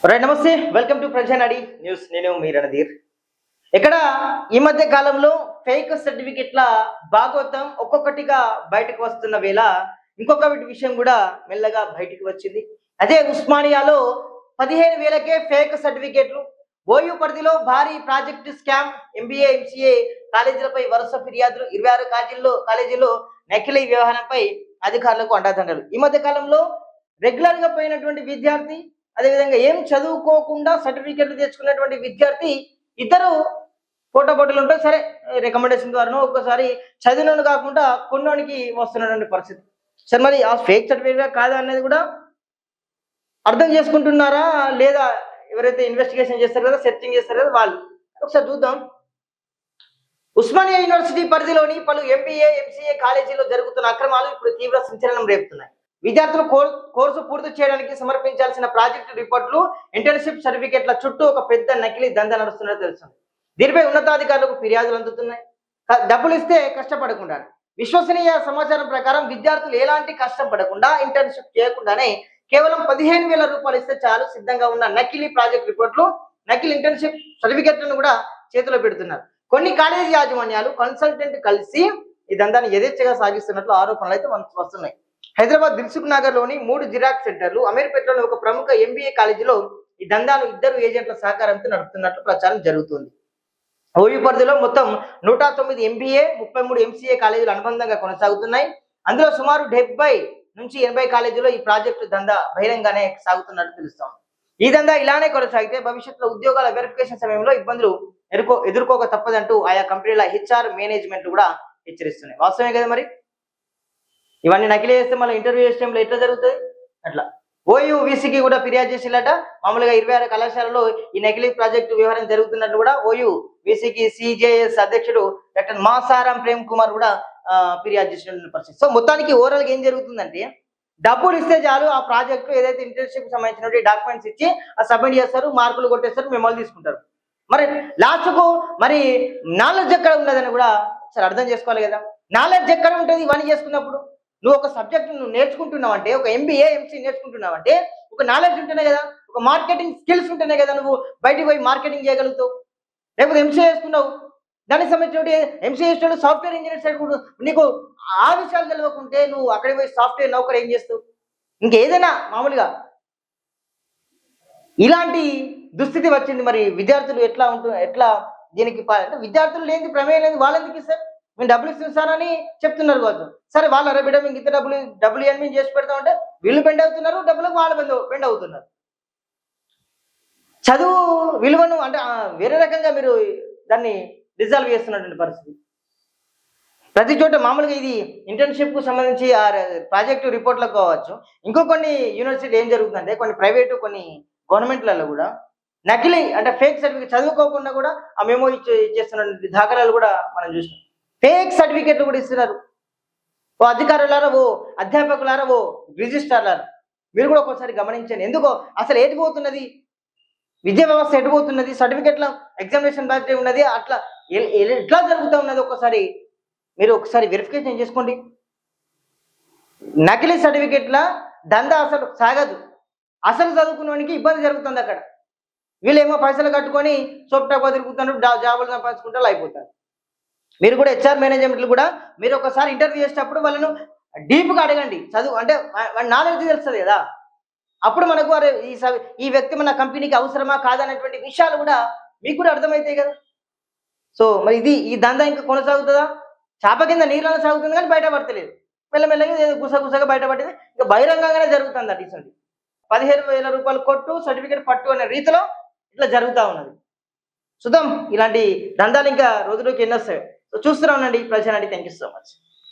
Right, నమస్తే, welcome to ప్రజానాడి news. నేను మీ రణధీర్. ఇక్కడ ఈ మధ్య కాలంలో ఫేక్ సర్టిఫికెట్ల భాగవతం ఒక్కొక్కటిగా బయటకు వస్తున్న వేళ ఇంకొక విషయం కూడా మెల్లగా బయటకు వచ్చింది. అదే ఉస్మానియాలో 15,000కే ఫేక్ సర్టిఫికెట్లు. ఓయూ పరిధిలో భారీ ప్రాజెక్టు స్కామ్. ఎంబీఏ ఎంసీఏ కాలేజీలపై వరుస ఫిర్యాదులు. 26 కాలేజీల్లో నకిలీ వ్యవహారంపై అధికారులకు అండదండలు. ఈ మధ్య కాలంలో రెగ్యులర్ గా పోయినటువంటి విద్యార్థి, అదేవిధంగా ఏం చదువుకోకుండా సర్టిఫికెట్లు తెచ్చుకున్నటువంటి విద్యార్థి, ఇద్దరు పోటాపోటీలు ఉంటాయి. సరే, రికమెండేషన్ ద్వారానో ఒక్కసారి చదివినోడు కాకుండా కొన్నోనికి వస్తున్నటువంటి పరిస్థితి. సరే, మరి ఆ ఫేక్ సర్టిఫికేట్ కాదా అనేది కూడా అర్థం చేసుకుంటున్నారా లేదా ఎవరైతే ఇన్వెస్టిగేషన్ చేస్తారు కదా, సెర్చింగ్ చేస్తారు కదా, వాళ్ళు ఒకసారి చూద్దాం. ఉస్మానియా యూనివర్సిటీ పరిధిలోని పలు ఎంబీఏ ఎంసీఏ కాలేజీలో జరుగుతున్న అక్రమాలు ఇప్పుడు తీవ్ర సంచలనం రేపుతున్నాయి. విద్యార్థులు కోర్సు పూర్తి చేయడానికి సమర్పించాల్సిన ప్రాజెక్టు రిపోర్టులు, ఇంటర్న్షిప్ సర్టిఫికెట్ల చుట్టూ ఒక పెద్ద నకిలీ దందా నడుస్తున్నట్టు తెలుస్తుంది. దీనిపై ఉన్నతాధికారులకు ఫిర్యాదులు అందుతున్నాయి. డబ్బులు ఇస్తే కష్టపడకుండా. విశ్వసనీయ సమాచారం ప్రకారం విద్యార్థులు ఎలాంటి కష్టపడకుండా ఇంటర్న్షిప్ చేయకుండానే కేవలం 15,000 రూపాయలు ఇస్తే చాలు సిద్ధంగా ఉన్న నకిలీ ప్రాజెక్ట్ రిపోర్ట్లు, నకిలీ ఇంటర్న్షిప్ సర్టిఫికెట్లను కూడా చేతిలో పెడుతున్నారు. కొన్ని కాలేజీ యాజమాన్యాలు కన్సల్టెంట్ కలిసి ఈ దందాన్ని యథేచ్ఛగా సాగిస్తున్నట్లు ఆరోపణలు అయితే వస్తున్నాయి. హైదరాబాద్ దిల్సుఖ్ నగర్ లోని 3 జిరాక్స్ సెంటర్లు, అమీర్పేటలోని ఒక ప్రముఖ ఎంబీఏ కాలేజీలో ఈ దందాను 2 ఏజెంట్ల సహకారంతో నడుపుతున్నట్లు ప్రచారం జరుగుతుంది. ఓయూ పరిధిలో మొత్తం 109 ఎంబీఏ 33 ఎంసీఏ కాలేజీలు అనుబంధంగా కొనసాగుతున్నాయి. అందులో సుమారు 70 నుంచి 80 కాలేజీలో ఈ ప్రాజెక్టు దందా బహిరంగానే సాగుతున్నట్టు తెలుస్తోంది. ఈ దందా ఇలానే కొనసాగితే భవిష్యత్తులో ఉద్యోగాల వెరిఫికేషన్ సమయంలో ఇబ్బందులు ఎదుర్కోక తప్పదంటూ ఆయా కంపెనీల హెచ్ఆర్ మేనేజ్మెంట్ కూడా హెచ్చరిస్తున్నాయి. వాస్తవమే కదా మరి. ఇవన్నీ నకిలీ చేస్తే మళ్ళీ ఇంటర్వ్యూ చేసే టైంలో ఎట్లా జరుగుతుంది? అట్లా ఓయూ వీసీకి కూడా ఫిర్యాదు చేసినట్ట. మామూలుగా 26 కళాశాలలో ఈ నకిలీ ప్రాజెక్టు వ్యవహారం జరుగుతున్నట్టు కూడా ఓయూ వీసీకి సిజేఎస్ అధ్యక్షుడు డాక్టర్ మాసారాం ప్రేమ్ కుమార్ కూడా ఫిర్యాదు చేసినటువంటి పరిస్థితి. సో మొత్తానికి ఓవరాల్ గా ఏం జరుగుతుందంటే, డబ్బులు ఇస్తే చాలు ఆ ప్రాజెక్టు ఏదైతే ఇంటర్న్షిప్ సంబంధించినటువంటి డాక్యుమెంట్స్ ఇచ్చి సబ్మిట్ చేస్తారు, మార్కులు కొట్టేస్తారు, మెమోలు తీసుకుంటారు. మరి లాస్ట్కు మరి నాలెడ్జ్ ఎక్కడ ఉన్నదని కూడా ఒకసారి అర్థం చేసుకోవాలి కదా. నాలెడ్జ్ ఎక్కడ ఉంటుంది ఇవన్నీ చేసుకున్నప్పుడు? నువ్వు ఒక సబ్జెక్ట్ నువ్వు నేర్చుకుంటున్నావు అంటే, ఒక ఎంబీఏ ఎంసీ నేర్చుకుంటున్నావు అంటే ఒక నాలెడ్జ్ ఉంటేనే కదా, ఒక మార్కెటింగ్ స్కిల్స్ ఉంటేనే కదా నువ్వు బయటికి పోయి మార్కెటింగ్ చేయగలుగుతావు. లేకపోతే ఎంసీఏ చేసుకున్నావు, దానికి సంబంధించిన ఎంసీఏ చేసిన సాఫ్ట్వేర్ ఇంజనీర్ సైడ్ కూడా నీకు ఆ విషయాలు తెలియకుంటే నువ్వు అక్కడికి పోయి సాఫ్ట్వేర్ నౌకరు ఏం చేస్తావు? ఇంకేదైనా మామూలుగా ఇలాంటి దుస్థితి వచ్చింది. మరి విద్యార్థులు ఎట్లా దీనికి అంటే విద్యార్థులు లేని ప్రమేయం లేదు, వాళ్ళెందుకు ఇస్తారు? మేము డబ్బులు ఇస్తారని చెప్తున్నారు కాదు. సరే, వాళ్ళ బిడ్డ మీకు ఇంత డబ్బులు ఇవన్నీ మేము చేసి పెడతామంటే వీళ్ళు బెండ్ అవుతున్నారు, డబ్బులకు వాళ్ళు బెండ్ అవుతున్నారు. చదువు విలువను అంటే వేరే రకంగా మీరు దాన్ని రిజాల్వ్ చేస్తున్నటువంటి పరిస్థితి. ప్రతి చోట మామూలుగా ఇది ఇంటర్న్షిప్ కు సంబంధించి ఆ ప్రాజెక్టు రిపోర్ట్లకు కావచ్చు. ఇంకో కొన్ని యూనివర్సిటీ ఏం జరుగుతుందంటే, కొన్ని ప్రైవేటు కొన్ని గవర్నమెంట్లలో కూడా నకిలీ అంటే ఫేక్ సర్టిఫికేట్ చదువుకోకుండా కూడా ఆ మెమో ఇచ్చేస్తున్న దాఖలాలు కూడా మనం చూసినాం. ఫేక్ సర్టిఫికేట్లు కూడా ఇస్తున్నారు. ఓ అధికారులారా, ఓ అధ్యాపకులారా, ఓ రిజిస్ట్రార్లారా, మీరు కూడా ఒకసారి గమనించండి. ఎందుకో అసలు ఎటుపోతున్నది విద్యా వ్యవస్థ, ఎటుపోతున్నది సర్టిఫికేట్ల ఎగ్జామినేషన్ బ్యాచ్ ఉన్నది, అట్లా ఎట్లా జరుగుతూ ఉన్నది ఒకసారి మీరు వెరిఫికేషన్ చేసుకోండి. నకిలీ సర్టిఫికేట్ల దందా అసలు సాగదు. అసలు చదువుకున్నవానికి ఇబ్బంది జరుగుతుంది అక్కడ. వీళ్ళేమో పైసలు కట్టుకొని సోప్టాగా తిరుగుతున్నారు, జాబులు సంపాదించుకుంటే అయిపోతారు. మీరు కూడా హెచ్ఆర్ మేనేజ్మెంట్లు కూడా మీరు ఒకసారి ఇంటర్వ్యూ చేసేటప్పుడు వాళ్ళను డీప్గా అడగండి. చదువు అంటే నాలెడ్జ్ తెలుస్తుంది కదా, అప్పుడు మనకు అరే ఈ వ్యక్తి మన కంపెనీకి అవసరమా కాదనేటువంటి విషయాలు కూడా మీకు కూడా అర్థమవుతాయి కదా. సో మరి ఈ దందా ఇంకా కొనసాగుతుందా? చేప కింద నీళ్ళలో సాగుతుంది కానీ బయట పడతలేదు. మెల్లమెల్లగా గుసగుసగా బయటపడింది. ఇంకా బహిరంగంగానే జరుగుతుంది. అటు 15,000 రూపాయలు కొట్టు సర్టిఫికేట్ పట్టు అనే రీతిలో ఇట్లా జరుగుతూ ఉన్నది. చూద్దాం ఇలాంటి దందాలు ఇంకా రోజులోకి ఎన్ని వస్తాయి. సో చూస్తూనే ఉండండి Prajanadi. Thank you so much.